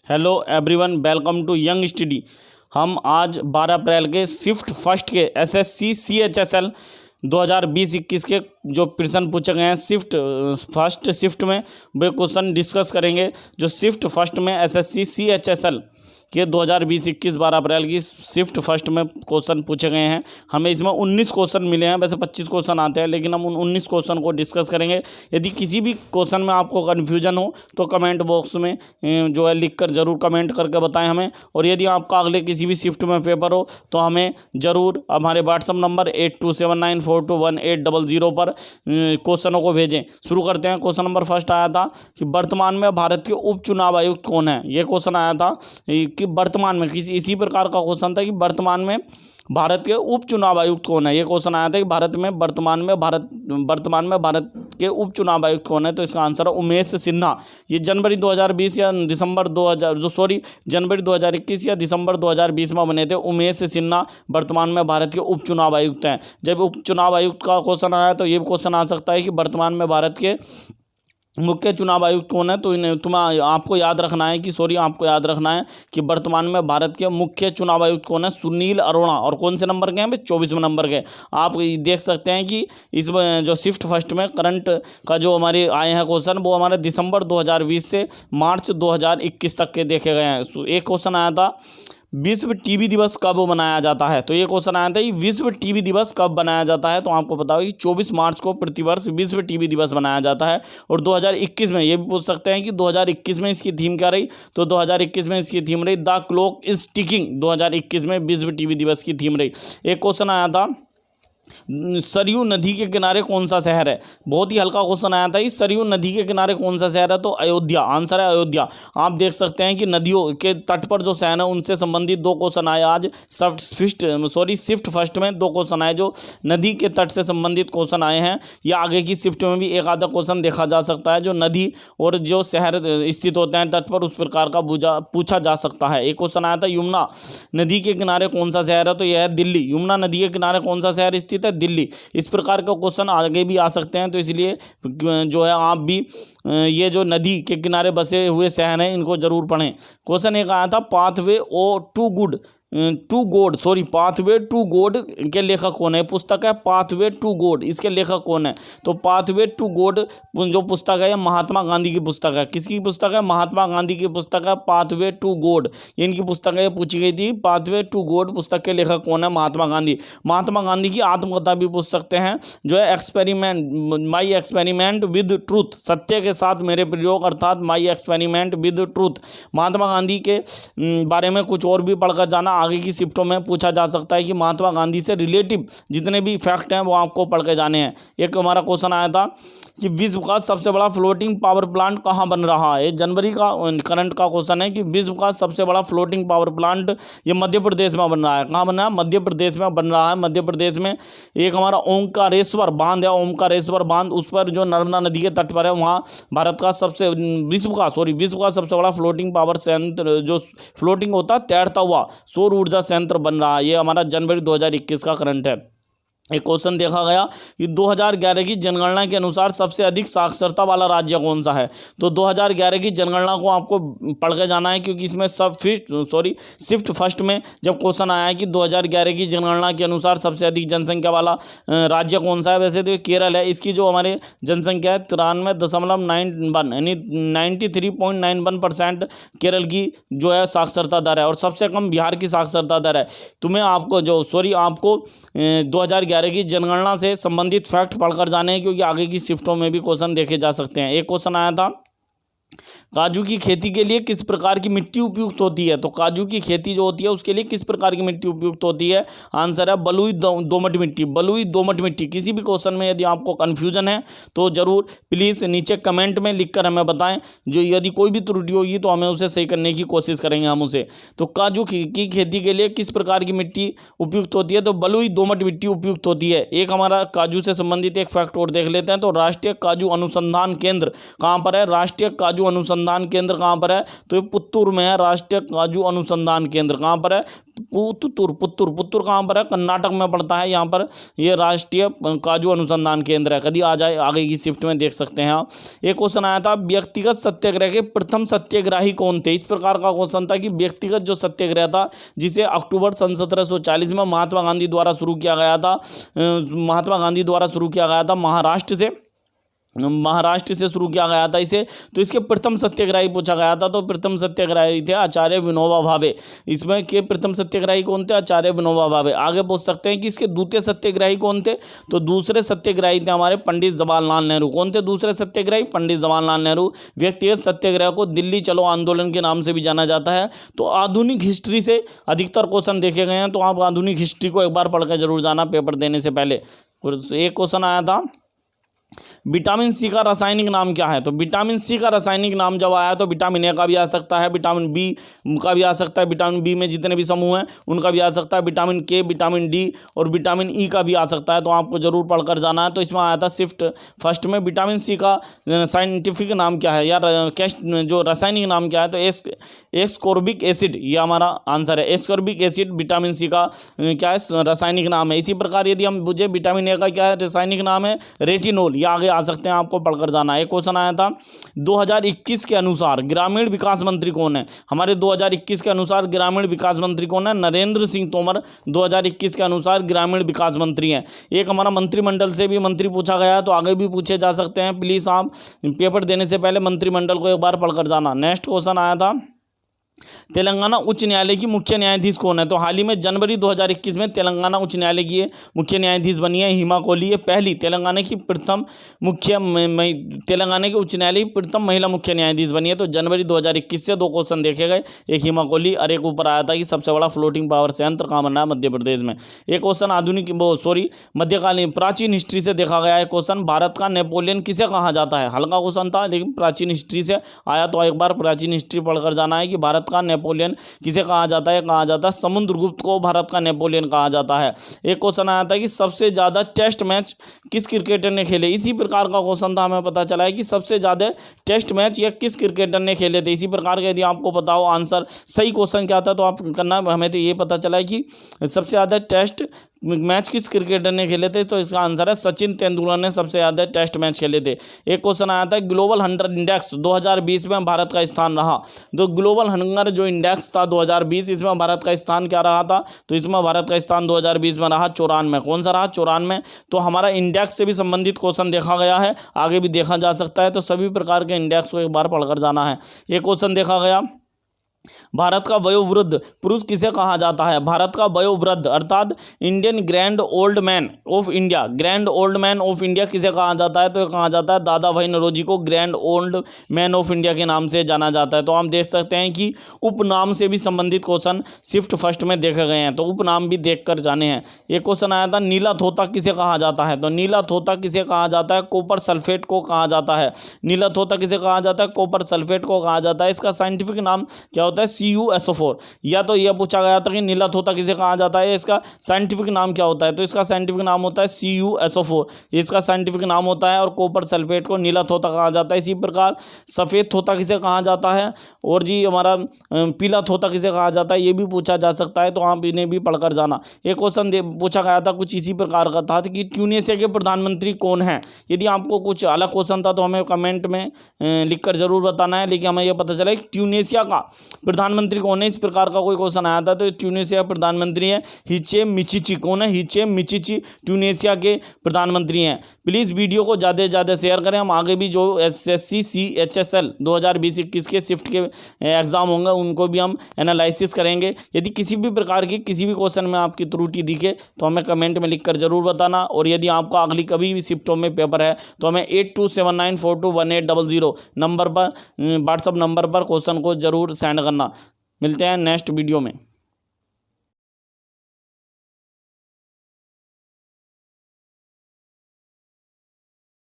Hello everyone, welcome to young study. हम आज 12 अप्रैल के शिफ्ट फर्स्ट के एसएससी CHSL 2020-21 के जो प्रश्न पूछे गए हैं शिफ्ट फर्स्ट शिफ्ट में वे क्वेश्चन डिस्कस करेंगे। जो शिफ्ट फर्स्ट में एसएससी CHSL के 2020-21 12 अप्रैल की शिफ्ट फर्स्ट में क्वेश्चन पूछे गए हैं। हमें इसमें 19 क्वेश्चन मिले हैं। वैसे 25 क्वेश्चन आते हैं, लेकिन हम उन 19 क्वेश्चन को डिस्कस करेंगे। यदि किसी भी क्वेश्चन में आपको कन्फ्यूजन हो तो कमेंट बॉक्स में जो है लिखकर ज़रूर कमेंट करके बताएं हमें। और यदि आपका अगले किसी भी शिफ्ट में पेपर हो तो हमें ज़रूर हमारे व्हाट्सअप नंबर 8279421800 पर क्वेश्चनों को भेजें। शुरू करते हैं। क्वेश्चन नंबर फर्स्ट आया था कि वर्तमान में भारत के उप चुनाव आयुक्त कौन है। ये क्वेश्चन आया था कि वर्तमान में किसी इसी प्रकार का क्वेश्चन था कि वर्तमान में भारत के उप चुनाव आयुक्त कौन है। ये क्वेश्चन आया था कि भारत में वर्तमान में भारत के उप चुनाव आयुक्त कौन है। तो इसका आंसर है उमेश सिन्हा। ये जनवरी 2021 या दिसंबर 2020 में बने थे। उमेश सिन्हा वर्तमान में भारत के उप चुनाव आयुक्त हैं। जब उप चुनाव आयुक्त का क्वेश्चन आया तो ये क्वेश्चन आ सकता है कि वर्तमान में भारत के मुख्य चुनाव आयुक्त कौन है। तो आपको याद रखना है कि वर्तमान में भारत के मुख्य चुनाव आयुक्त कौन है। सुनील अरोड़ा। और कौन से नंबर के हैं? 24वें नंबर के। आप देख सकते हैं कि इस जो शिफ्ट फर्स्ट में करंट का जो हमारे आए हैं क्वेश्चन, वो हमारे दिसंबर 2020 से मार्च 2021 तक के देखे गए हैं। एक क्वेश्चन आया था विश्व टीबी दिवस कब मनाया जाता है। तो ये क्वेश्चन आया था कि विश्व टीबी दिवस कब मनाया जाता है। तो आपको पता होगा कि 24 मार्च को प्रतिवर्ष विश्व टीबी दिवस मनाया जाता है। और 2021 में ये भी पूछ सकते हैं कि 2021 में इसकी थीम क्या रही। तो 2021 में इसकी थीम रही द क्लॉक इज टिकिंग। 2021 में विश्व टीबी दिवस की थीम रही। एक क्वेश्चन आया था सरयू नदी के किनारे कौन सा शहर है। बहुत ही हल्का क्वेश्चन आया था कि सरयू नदी के किनारे कौन सा शहर है। तो अयोध्या। आंसर है अयोध्या। आप देख सकते हैं कि नदियों के तट पर जो शहर है उनसे संबंधित दो क्वेश्चन आए आज शिफ्ट फर्स्ट में। दो क्वेश्चन आए जो नदी के तट से संबंधित क्वेश्चन आए हैं। या आगे की शिफ्ट में भी एक आधा क्वेश्चन देखा जा सकता है जो नदी और जो शहर स्थित होते हैं तट पर, उस प्रकार का पूछा जा सकता है। एक क्वेश्चन आया था यमुना नदी के किनारे कौन सा शहर है। तो यह है दिल्ली। यमुना नदी के किनारे कौन सा शहर स्थित है? दिल्ली। इस प्रकार का क्वेश्चन आगे भी आ सकते हैं। तो इसलिए जो है आप भी ये जो नदी के किनारे बसे हुए शहर हैं इनको जरूर पढ़ें। क्वेश्चन एक आया था पाथवे टू गॉड के लेखक कौन है। पुस्तक है पाथवे टू गॉड। इसके लेखक कौन है? तो पाथवे टू गॉड जो पुस्तक है महात्मा गांधी की पुस्तक है। किसकी पुस्तक है? महात्मा गांधी की पुस्तक है पाथवे टू गॉड। इनकी पुस्तक है, पूछी गई थी। पाथवे टू गॉड पुस्तक के लेखक कौन है? महात्मा गांधी। महात्मा गांधी की आत्मकथा भी पूछ सकते हैं जो है माई एक्सपेरिमेंट विद ट्रूथ। सत्य के साथ मेरे प्रयोग, अर्थात my experiment with truth. Mahatma Gandhi के बारे में कुछ और भी पढ़कर जाना। आगे की शिफ्टों में पूछा जा सकता है कि महात्मा गांधी से रिलेटिव जितने भी फैक्ट हैं वो आपको पढ़ के जाने हैं। एक हमारा क्वेश्चन आया था कि विश्व का सबसे बड़ा फ्लोटिंग पावर प्लांट कहाँ बन रहा है। जनवरी का करंट का क्वेश्चन है कि विश्व का सबसे बड़ा फ्लोटिंग पावर प्लांट ये मध्य प्रदेश में बन रहा है। कहाँ बन रहा है? मध्य प्रदेश में बन रहा है। मध्य प्रदेश में एक हमारा ओंकारेश्वर बांध है। ओंकारेश्वर बांध उस पर जो नर्मदा नदी के तट पर है, वहाँ भारत का विश्व का सबसे बड़ा फ्लोटिंग पावर संयंत्र जो फ्लोटिंग होता है तैरता हुआ सौर ऊर्जा संयंत्र बन रहा है। ये हमारा जनवरी 2021 का करंट है। एक क्वेश्चन देखा गया कि 2011 की जनगणना के अनुसार सबसे अधिक साक्षरता वाला राज्य कौन सा है। तो 2011 की जनगणना को आपको पढ़ के जाना है, क्योंकि इसमें शिफ्ट फर्स्ट में जब क्वेश्चन आया है कि 2011 की जनगणना के अनुसार सबसे अधिक जनसंख्या वाला राज्य कौन सा है। वैसे तो केरल है। इसकी जो हमारे जनसंख्या है 93.91 यानी 93.91% केरल की जो है साक्षरता दर है। और सबसे कम बिहार की साक्षरता दर है। आपको 2011 की जनगणना से संबंधित फैक्ट पढ़कर जाने हैं, क्योंकि आगे की शिफ्टों में भी क्वेश्चन देखे जा सकते हैं। एक क्वेश्चन आया था काजू की खेती के लिए किस प्रकार की मिट्टी उपयुक्त होती है। तो काजू की खेती जो होती है उसके लिए किस प्रकार की मिट्टी उपयुक्त होती है। आंसर है बलुई दोमट मिट्टी। बलुई दोमट मिट्टी। किसी भी क्वेश्चन में यदि आपको कन्फ्यूजन है तो जरूर प्लीज़ नीचे कमेंट में लिखकर हमें बताएं। जो यदि कोई भी त्रुटि होगी तो हमें उसे सही करने की कोशिश करेंगे हम उसे। तो काजू की खेती के लिए किस प्रकार की मिट्टी उपयुक्त होती है। तो बलुई दोमट मिट्टी उपयुक्त होती है। एक हमारा काजू से संबंधित एक फैक्ट और देख लेते हैं। तो राष्ट्रीय काजू अनुसंधान केंद्र कहाँ पर है? राष्ट्रीय काजू काजू अनुसंधान केंद्र कहाँ पर है? तो ये पुत्तूर में है। राष्ट्रीय काजू अनुसंधान केंद्र कहाँ पर है? पुत्तूर कहाँ पर है? कर्नाटक में पड़ता है। यहाँ पर ये राष्ट्रीय काजू अनुसंधान केंद्र है। कभी आ जाए आगे की शिफ्ट में, देख सकते हैं आप। एक क्वेश्चन आया था, व्यक्तिगत सत्याग्रह के प्रथम सत्याग्रही कौन थे? इस प्रकार का क्वेश्चन था कि व्यक्तिगत जो सत्याग्रह था, जिसे अक्टूबर सन 1740 में महात्मा गांधी द्वारा शुरू किया गया था, महाराष्ट्र से शुरू किया गया था इसे। तो इसके प्रथम सत्याग्रही पूछा गया था, तो प्रथम सत्याग्रही थे आचार्य विनोबा भावे। इसमें के प्रथम सत्याग्रही कौन थे? आचार्य विनोबा भावे। आगे पूछ सकते हैं कि इसके द्वितीय सत्याग्रही कौन थे? तो दूसरे सत्याग्रही थे हमारे पंडित जवाहरलाल नेहरू। कौन थे दूसरे सत्याग्रही? पंडित जवाहरलाल नेहरू। व्यक्तिगत सत्याग्रह को दिल्ली चलो आंदोलन के नाम से भी जाना जाता है। तो आधुनिक हिस्ट्री से अधिकतर क्वेश्चन देखे गए हैं, तो आप आधुनिक हिस्ट्री को एक बार पढ़ कर जरूर जाना पेपर देने से पहले। एक क्वेश्चन आया था, विटामिन सी का रासायनिक नाम क्या है? तो विटामिन सी का रासायनिक नाम जब आया तो विटामिन ए का भी आ सकता है, विटामिन बी का भी आ सकता है, विटामिन बी में जितने भी समूह हैं उनका भी आ सकता है, विटामिन के, विटामिन डी और विटामिन ई का भी आ सकता है। तो आपको जरूर पढ़कर जाना है। तो इसमें आया था शिफ्ट फर्स्ट में, विटामिन सी का साइंटिफिक नाम क्या है, या जो रासायनिक नाम क्या है? तो एस्कॉर्बिक एसिड, ये हमारा आंसर है। एस्कॉर्बिक एसिड विटामिन सी का क्या है? रासायनिक नाम है। इसी प्रकार यदि हम बुझे विटामिन ए का क्या है रासायनिक नाम है? रेटिनोल। या आगे आ सकते हैं, आपको पढ़कर जाना है। एक क्वेश्चन आया था, 2021 के अनुसार ग्रामीण विकास मंत्री कौन है? हमारे 2021 के अनुसार ग्रामीण विकास मंत्री कौन है? नरेंद्र सिंह तोमर 2021 के अनुसार ग्रामीण विकास मंत्री हैं। एक हमारा मंत्रिमंडल से भी मंत्री पूछा गया है, तो आगे भी पूछे जा सकते हैं। प्लीज़ आप पेपर देने से पहले मंत्रिमंडल को एक बार पढ़कर जाना। नेक्स्ट क्वेश्चन आया था, तेलंगाना उच्च न्यायालय की मुख्य न्यायाधीश कौन है? तो हाल ही में जनवरी 2021 में तेलंगाना उच्च न्यायालय की मुख्य न्यायाधीश बनी है हिमा कोहली। ये पहली तेलंगाना के उच्च न्यायालय की प्रथम महिला मुख्य न्यायाधीश बनी है। तो जनवरी 2021 से 2 क्वेश्चन देखे गए, एक हिमा कोहली और एक ऊपर आया था कि सबसे बड़ा फ्लोटिंग पावर संयंत्र कहाँ बना है? मध्य प्रदेश में। एक क्वेश्चन मध्यकालीन प्राचीन हिस्ट्री से देखा गया है क्वेश्चन, भारत का नेपोलियन किसे कहा जाता है? हल्का क्वेश्चन था लेकिन प्राचीन हिस्ट्री से आया, तो एक बार प्राचीन हिस्ट्री पढ़कर जाना है कि भारत का नेपोलियन किसे कहा जाता है? कहा जाता है समुद्रगुप्त को भारत का नेपोलियन कहा जाता है। एक क्वेश्चन आया था कि सबसे ज्यादा टेस्ट मैच किस क्रिकेटर ने खेले? इसी प्रकार का क्वेश्चन था, हमें पता चला है कि सबसे ज्यादा टेस्ट मैच या किस क्रिकेटर ने खेले थे। इसी प्रकार का यदि आपको पता हो आंसर सही क्वेश्चन क्या था तो आप करना। हमें तो ये पता चला है कि सबसे ज्यादा टेस्ट मैच किस क्रिकेटर ने खेले थे, तो इसका आंसर है सचिन तेंदुलकर ने सबसे ज़्यादा टेस्ट मैच खेले थे। एक क्वेश्चन आया था, ग्लोबल हंगर इंडेक्स 2020 में भारत का स्थान रहा। तो ग्लोबल हंगर जो इंडेक्स था 2020, इसमें भारत का स्थान क्या रहा था? तो इसमें भारत का स्थान 2020 में रहा 94। कौन सा रहा? 94। तो हमारा इंडेक्स से भी संबंधित क्वेश्चन देखा गया है, आगे भी देखा जा सकता है। तो सभी प्रकार के इंडेक्स को एक बार पढ़कर जाना है। एक क्वेश्चन देखा गया, भारत का वयोवृद्ध पुरुष किसे कहा जाता है? भारत का वयोवृद्ध अर्थात Indian grand old man of India, grand old man of India किसे कहा जाता है? तो कहा जाता है दादा भाई नौरोजी को grand old man of India के नाम से जाना जाता है। तो हम देख सकते हैं कि उपनाम से भी संबंधित क्वेश्चन शिफ्ट फर्स्ट में देखे गए हैं, तो उपनाम भी देख कर जाने हैं। एक क्वेश्चन आया था, नीला तोता किसे कहा जाता है? तो नीला तोता किसे कहा जाता है? कॉपर सल्फेट को कहा जाता है। नीला तोता किसे कहा जाता है? कॉपर सल्फेट को कहा जाता है। इसका साइंटिफिक नाम क्या होता है? CuSO4। या तो यह पूछा गया था कि नीला तोता किसे कहा जाता है, इसका साइंटिफिक नाम क्या होता है? तो इसका साइंटिफिक नाम होता है CuSO4, इसका साइंटिफिक नाम होता है। और कॉपर सल्फेट को नीला तोता कहा जाता है। इसी प्रकार सफ़ेद तोता किसे कहा जाता है, और जी हमारा पीला तोता किसे कहा जाता है, ये भी पूछा जा सकता है। तो आप इन्हें भी पढ़कर जाना। एक क्वेश्चन पूछा गया था कुछ इसी प्रकार का था कि ट्यूनीशिया के प्रधानमंत्री कौन है? यदि आपको कुछ अलग क्वेश्चन था तो हमें कमेंट में लिखकर जरूर बताना है, लेकिन हमें यह पता चला कि ट्यूनीशिया का प्रधानमंत्री कौन है। इस प्रकार का कोई क्वेश्चन आया था, तो ट्यूनीशिया के प्रधानमंत्री है हिचेम मिचिची। कौन है? हिचेम मिचिची ट्यूनीशिया के प्रधानमंत्री हैं। प्लीज़ वीडियो को ज़्यादा से ज़्यादा शेयर करें। हम आगे भी जो SSC CHSL 2020-21 के शिफ्ट के एग्ज़ाम होंगे उनको भी हम एनालिसिस करेंगे। यदि किसी भी प्रकार की किसी भी क्वेश्चन में आपकी त्रुटि दिखे तो हमें कमेंट में लिखकर जरूर बताना। और यदि आपका अगली कभी भी शिफ्टों में पेपर है तो हमें 8279421800 नंबर पर व्हाट्सअप नंबर पर क्वेश्चन को जरूर सेंड करना। मिलते हैं नेक्स्ट वीडियो में।